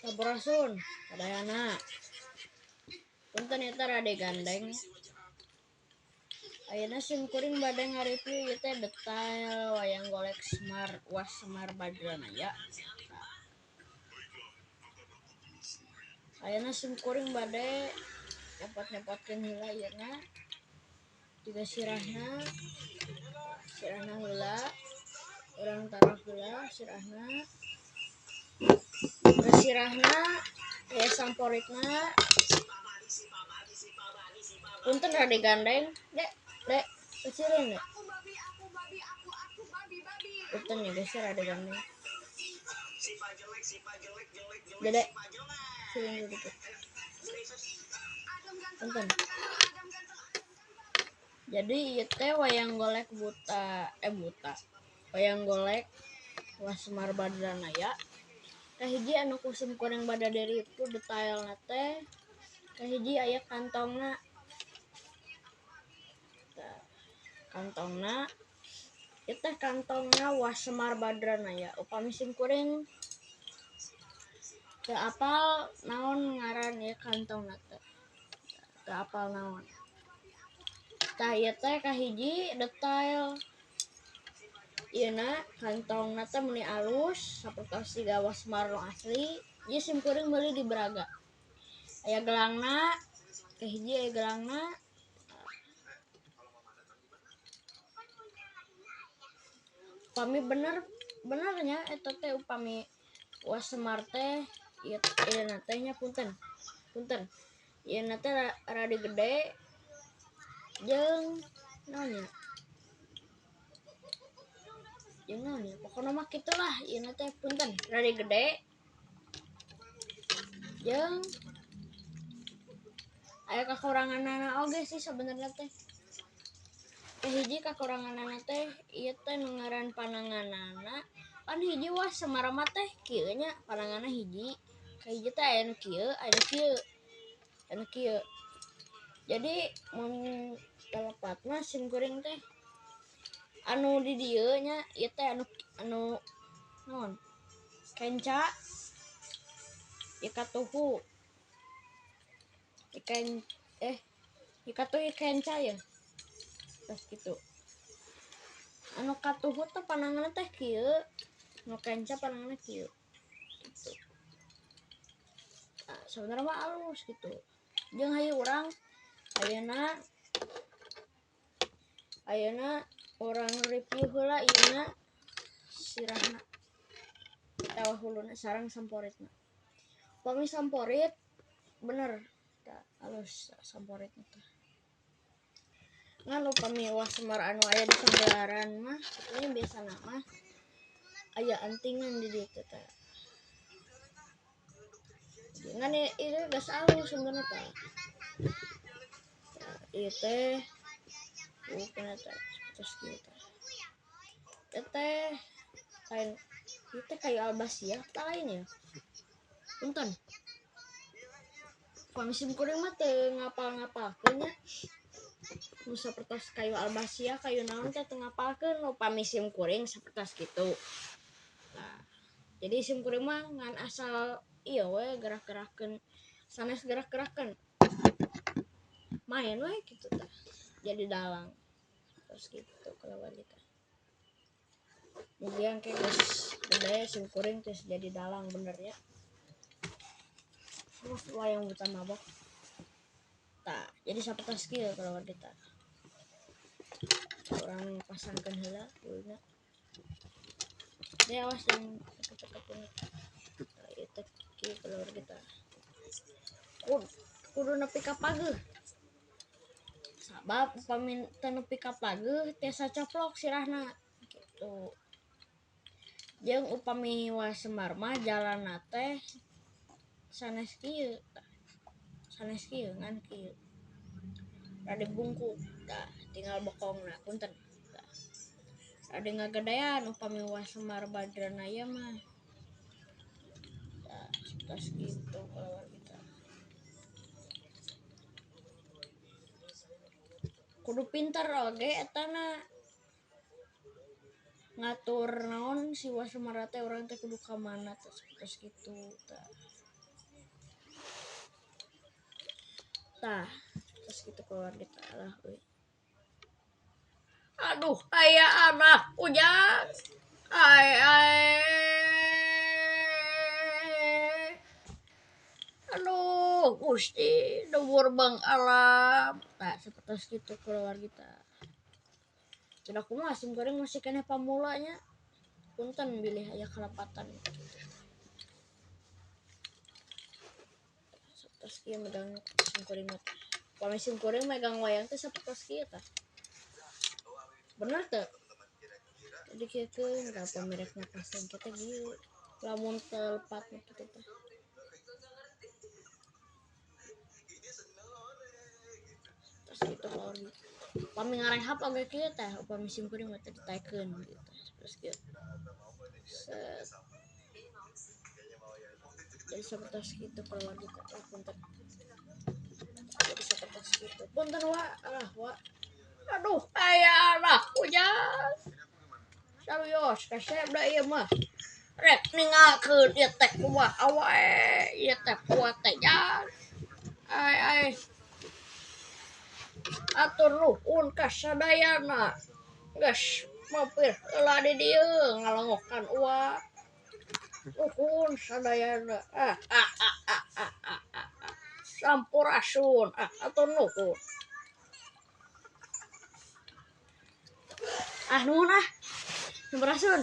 Sampurasun kadayana punten eta rade gandeng ayeuna simkuring bade ngareview ieu teh detail wayang golek Semar Badranaya. Ayeuna simkuring bade nyepot-nyepotkeun heula ieuna juga sirahna heula urang taruh heula sirahna ya samporitna punten rade gandeng dek kecirin dek punten ya geus rade gandeng dedek cirin dulu dikit punten. Jadi ieu teh wayang golek wayang golek Semar Badranaya. Kahiji anu kusum kuring bada dari itu detailna teh kahiji aya kantongna ieu teh kantongna Semar Badranaya upami simkuring teu apal naon ngaran ieu kantongna teh teu apal naon. Tah ieu teh kahiji detail ieuna kantongna teh muni alus sapertos siga Semar nu asli ieu simkuring meuli di Braga. Aya gelangna kahiji aya gelangna upami benernya eta teh upami Semar teh ieu teh nya punten ieuna teh rada gede jeung naon nya pokona mah kitulah ieuna teh punten rada gede jeung aya kakuranganna oge sih sabenerna teh. Kahiji kakuranganna teh ieu teh nu ngaran pananganana kan hiji Semar mah teh kieu nya pananganna hiji kahiji teh aya nu kieu aya nu kieu. Jadi mun telepatna simkuring teh anu di dieu nya ieu teh anu naon kenca ikatuhu kenca ya terus gitu anu katuhu teh pananganna teh kieu nu kenca pananganna kieu gitu. Nah, sebenarnya mah alus gitu jeung hayu urang ayeuna urang review heula ieuna sirahna tawah huluna sareng samporitna. Upami samporit bener alus samporitna teh. Ngan upami Semar anu aya di Pagelaran mah ini biasana mah aya antingan di dieu teh. Ngan ieu geus alus sebenarnya teh. Ieu teh terus kieu teh. Ieu teh kayu albasia tah lain ya. Punten. Upami simkuring mah teu ngapal-ngapalkeun nya. Nu sapertos kayu albasia kayu naon teh teu ngapalkeun upami simkuring sapertos kitu. Nah, jadi simkuring mah ngan asal ieu we gerak-gerakkeun sanes gerak-gerakkeun main we kitu teh jadi dalang terus gitu kalau wanita mugian ke geus gede simkuring terus jadi dalang bener ya terus wayang buta mabok tah jadi sapertos kieu kalau wanita orang pasangkeun heula dulunya dia awas yang deket-deket itu kieu kalau wanita kudu nepi ka pageuh sabab upami teu nepi ka pageuh tiasa coplok sirahna gitu. Jeung upami Semar mah jalanna teh sanes kieu ngan kieu rada bungkuk tah tinggal bokongna punten tah rada ngagedean upami Semar Badranaya mah tah sapertos kitu kalau kita kudu pinter oge etana ngatur naon si Semar teh urang teh kudu ka mana teh sapertos kitu tah tah terus gitu keluar kita lah euy. Aduh, aya anak ujang. Ai. Aduh, Gusti, dhuwur bang alam. Nah seperti gitu keluar kita tidak aku masih goreng masih kena pamulanya punten bilih aya kelapatan seperti kieu megang singkuring mah pami singkuring megang wayang teh seperti kieu tah bener teh jadi kieu keun ka pamirek napasan kita gieu lamun telepat gitu teh terus gitu keluar gitu pami ngarehap oge kieu teh upami singkuring mah teh ditaekeun gitu terus kieu set jadi seperti itu keluar gitu lah punten jadi seperti itu punten wa Aduh, aya anak ujang. Serius, kasep da ieu mah. Rek ningalkeun ieu teh kumaha wae. Ieu teh kuat teh jan. Ai. Atur nuhun ka sadayana. Geus mampir heula di dieu ngalongokan uang. Nuhun sadayana. Sampurasun. Atur nuhun. nuhun sampurasun